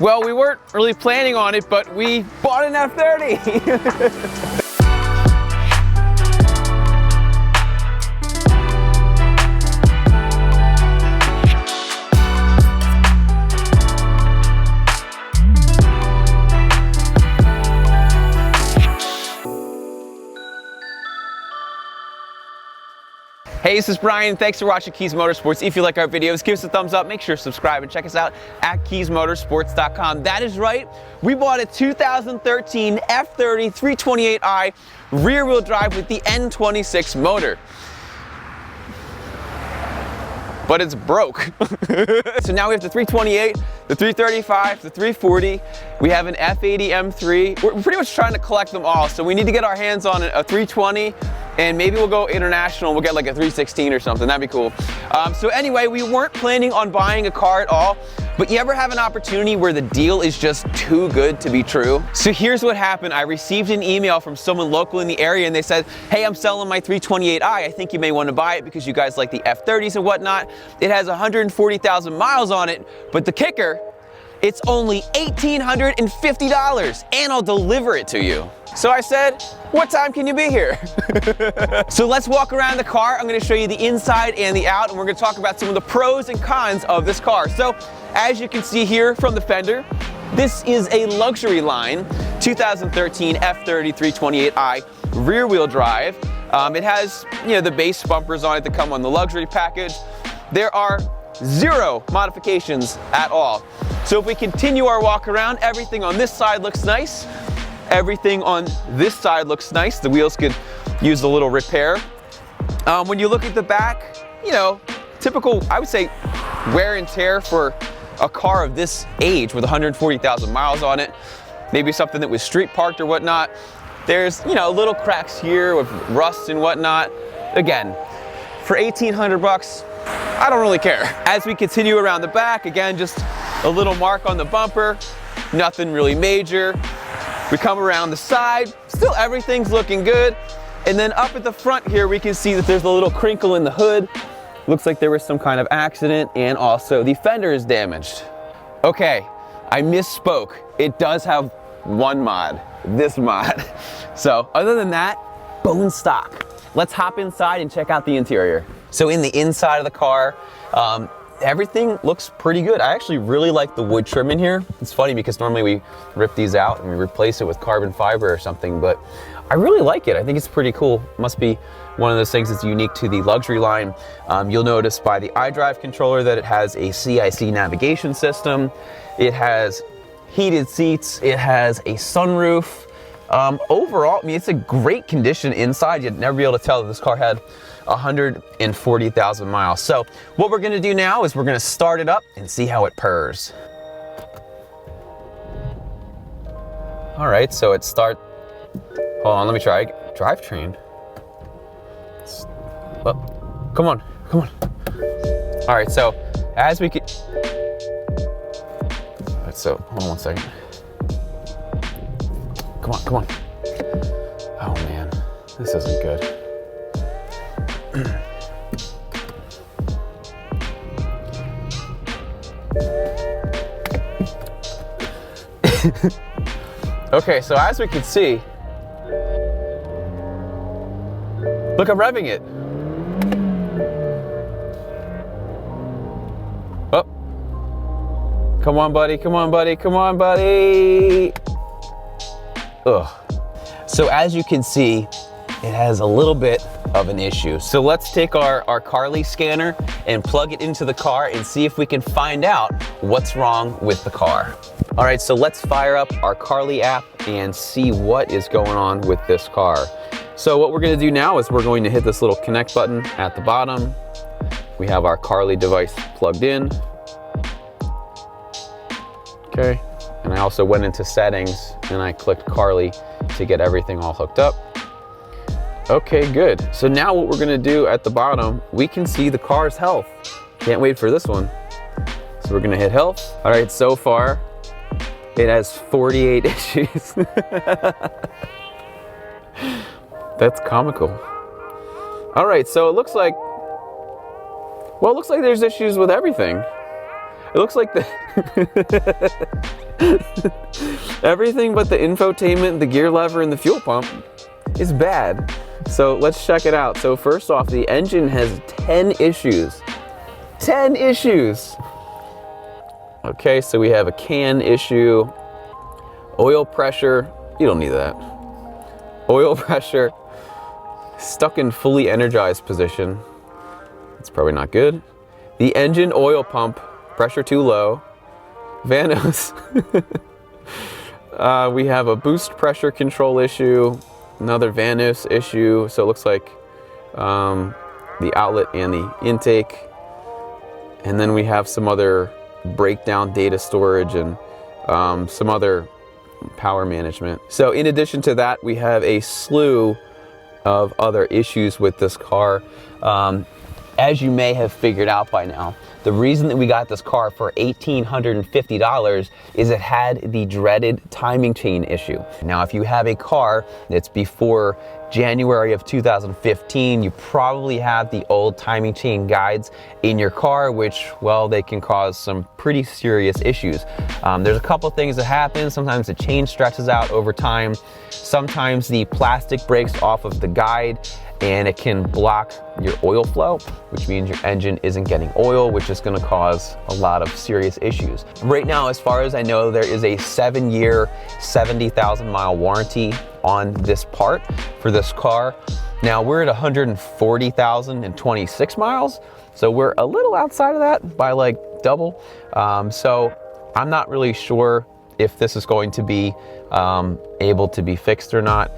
Well, we weren't really planning on it, but we bought an F30. Hey, this is Bryan. Thanks for watching Kies Motorsports. If you like our videos, give us a thumbs up. Make sure to subscribe and check us out at KiesMotorsports.com. That is right. We bought a 2013 F30 328i rear-wheel drive with the N26 motor. But it's broke. So now we have the 328, the 335, the 340. We have an F80 M3. We're pretty much trying to collect them all. So we need to get our hands on a 320, and maybe we'll go international. We'll get like a 316 or something. That'd be cool. So anyway, we weren't planning on buying a car at all, but you ever have an opportunity where the deal is just too good to be true? So here's what happened. I received an email from someone local in the area, and they said, hey, I'm selling my 328i. I think you may want to buy it because you guys like the F30s and whatnot. It has 140,000 miles on it, but the kicker, it's only $1,850, and I'll deliver it to you. So I said, what time can you be here? So let's walk around the car. I'm gonna show you the inside and the out, and we're gonna talk about some of the pros and cons of this car. So as you can see here from the fender, this is a luxury line 2013 F30 328i rear wheel drive. It has, the base bumpers on it that come on the luxury package. There are 0 modifications at all. So if we continue our walk around, everything on this side looks nice. Everything on this side looks nice. The wheels could use a little repair. When you look at the back, typical, I would say, wear and tear for a car of this age with 140,000 miles on it. Maybe something that was street parked or whatnot. There's, little cracks here with rust and whatnot. Again, for 1,800 bucks, I don't really care. As we continue around the back, again, just a little mark on the bumper, nothing really major. We come around the side, still everything's looking good. And then up at the front here, we can see that there's a little crinkle in the hood. Looks like there was some kind of accident, and also the fender is damaged. Okay, I misspoke. It does have one mod, this mod. So other than that, bone stock. Let's hop inside and check out the interior. So in the inside of the car, everything looks pretty good. I actually really like the wood trim in here. It's funny because normally we rip these out and we replace it with carbon fiber or something, but I really like it. I think it's pretty cool. Must be one of those things that's unique to the luxury line. You'll notice by the iDrive controller that it has a CIC navigation system. It has heated seats. It has a sunroof. Overall, it's a great condition inside. You'd never be able to tell that this car had 140,000 miles. So what we're gonna do now is we're gonna start it up and see how it purrs. All right, so it hold on, let me try. Drivetrain. Oh, come on. All right, so as we could, all right, so hold on one second. Come on. Oh man, this isn't good. Okay, so as we can see, look, I'm revving it. Oh, come on, buddy. Ugh. So as you can see, it has a little bit of an issue. So let's take our Carly scanner and plug it into the car and see if we can find out what's wrong with the car. All right, so let's fire up our Carly app and see what is going on with this car. So what we're gonna do now is we're going to hit this little connect button at the bottom. We have our Carly device plugged in. Okay, and I also went into settings and I clicked Carly to get everything all hooked up. Okay, good. So now what we're gonna do at the bottom, we can see the car's health. Can't wait for this one. So we're gonna hit health. All right, so far, it has 48 issues. That's comical. All right, so it looks like there's issues with everything. It looks like the everything but the infotainment, the gear lever, and the fuel pump is bad. So let's check it out. So first off, the engine has 10 issues. 10 issues. Okay, so we have a can issue, oil pressure, you don't need that. Oil pressure, stuck in fully energized position. That's probably not good. The engine oil pump, pressure too low. Vanos. We have a boost pressure control issue, another Vanos issue. So it looks like the outlet and the intake. And then we have some other breakdown data storage and some other power management. So in addition to that, we have a slew of other issues with this car. As you may have figured out by now, the reason that we got this car for $1,850 is it had the dreaded timing chain issue. Now, if you have a car that's before January of 2015, you probably have the old timing chain guides in your car, which, well, they can cause some pretty serious issues. There's a couple things that happen. Sometimes the chain stretches out over time. Sometimes the plastic breaks off of the guide and it can block your oil flow, which means your engine isn't getting oil, which is gonna cause a lot of serious issues. Right now, as far as I know, there is a 7-year, 70,000-mile warranty on this part for this car. Now we're at 140,026 miles, so we're a little outside of that by like double. So I'm not really sure if this is going to be able to be fixed or not.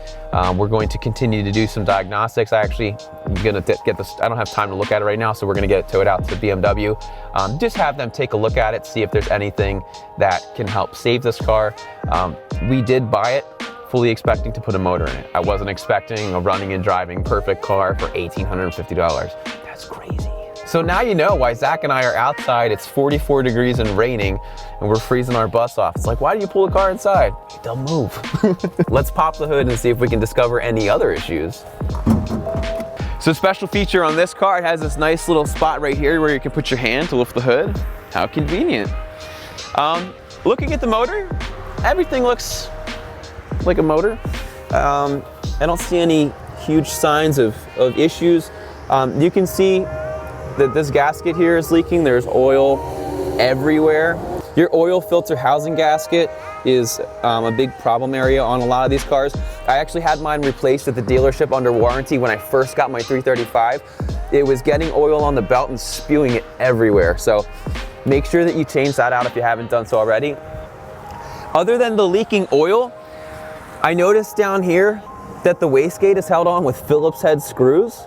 We're going to continue to do some diagnostics. I actually am gonna get this, I don't have time to look at it right now, so we're gonna get it towed out to BMW. Just have them take a look at it, see if there's anything that can help save this car. We did buy it fully expecting to put a motor in it. I wasn't expecting a running and driving perfect car for $1,850. That's crazy. So now you know why Zach and I are outside. It's 44 degrees and raining, and we're freezing our butts off. It's like, why do you pull the car inside? They'll move. Let's pop the hood and see if we can discover any other issues. So special feature on this car, it has this nice little spot right here where you can put your hand to lift the hood. How convenient. Looking at the motor, everything looks like a motor. I don't see any huge signs of issues. You can see that this gasket here is leaking. There's oil everywhere. Your oil filter housing gasket is a big problem area on a lot of these cars. I actually had mine replaced at the dealership under warranty when I first got my 335. It was getting oil on the belt and spewing it everywhere. So make sure that you change that out if you haven't done so already. Other than the leaking oil, I noticed down here that the wastegate is held on with Phillips head screws.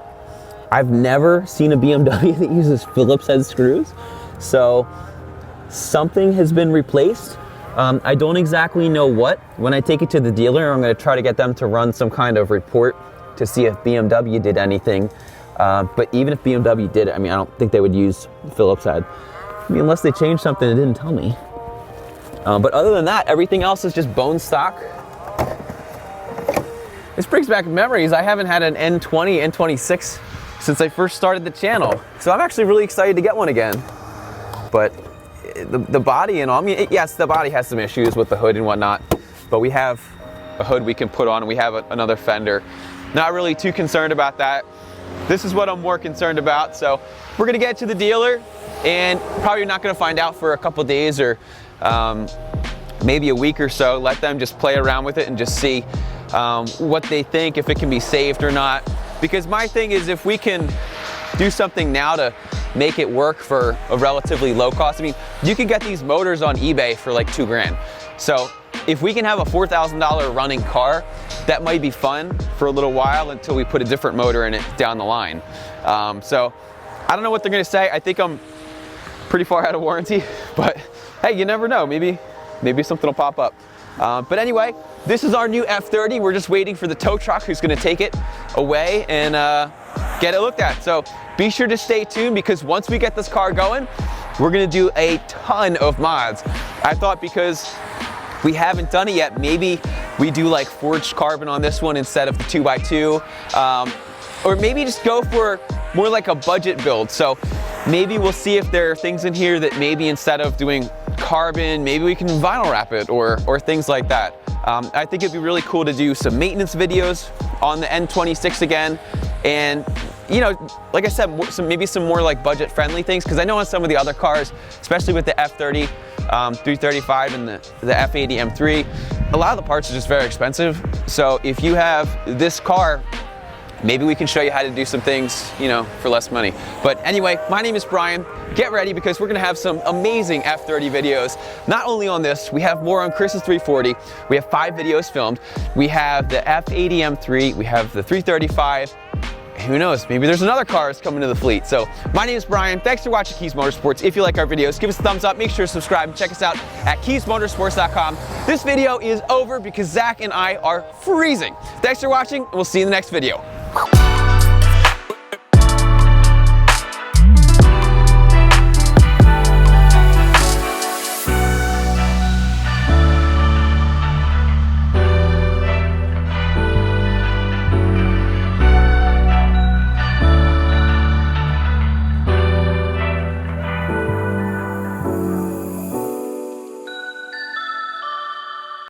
I've never seen a BMW that uses Phillips head screws. So something has been replaced. I don't exactly know what. When I take it to the dealer, I'm gonna try to get them to run some kind of report to see if BMW did anything. But even if BMW did it, I mean, I don't think they would use Phillips head. I mean, unless they changed something and didn't tell me. But other than that, everything else is just bone stock. This brings back memories. I haven't had an N20, N26 since I first started the channel. So I'm actually really excited to get one again. But the body and all, I mean, yes, the body has some issues with the hood and whatnot, but we have a hood we can put on and we have another fender. Not really too concerned about that. This is what I'm more concerned about. So we're gonna get to the dealer and probably not gonna find out for a couple days or maybe a week or so. Let them just play around with it and just see what they think, if it can be saved or not. Because my thing is, if we can do something now to make it work for a relatively low cost. I mean, you can get these motors on eBay for like $2 grand. So if we can have a $4,000 running car, that might be fun for a little while until we put a different motor in it down the line. So I don't know what they're gonna say. I think I'm pretty far out of warranty, but hey, you never know. Maybe something will pop up. But anyway, this is our new F30. We're just waiting for the tow truck who's gonna take it away and get it looked at. So be sure to stay tuned, because once we get this car going, we're gonna do a ton of mods. I thought because we haven't done it yet, maybe we do like forged carbon on this one instead of the 2x2, or maybe just go for more like a budget build. So maybe we'll see if there are things in here that maybe instead of doing carbon, maybe we can vinyl wrap it or things like that. I think it'd be really cool to do some maintenance videos on the N26 again, and you know, like I said, maybe some more like budget friendly things, because I know on some of the other cars, especially with the F30, 335 and the F80 M3, a lot of the parts are just very expensive. So if you have this car, maybe we can show you how to do some things, you know, for less money. But anyway, my name is Brian. Get ready, because we're gonna have some amazing F30 videos. Not only on this, we have more on Chris's 340. We have 5 videos filmed. We have the F80 M3, we have the 335. Who knows, maybe there's another car that's coming to the fleet. So my name is Brian. Thanks for watching Kies Motorsports. If you like our videos, give us a thumbs up, make sure to subscribe, and check us out at KiesMotorsports.com. This video is over because Zach and I are freezing. Thanks for watching, and we'll see you in the next video.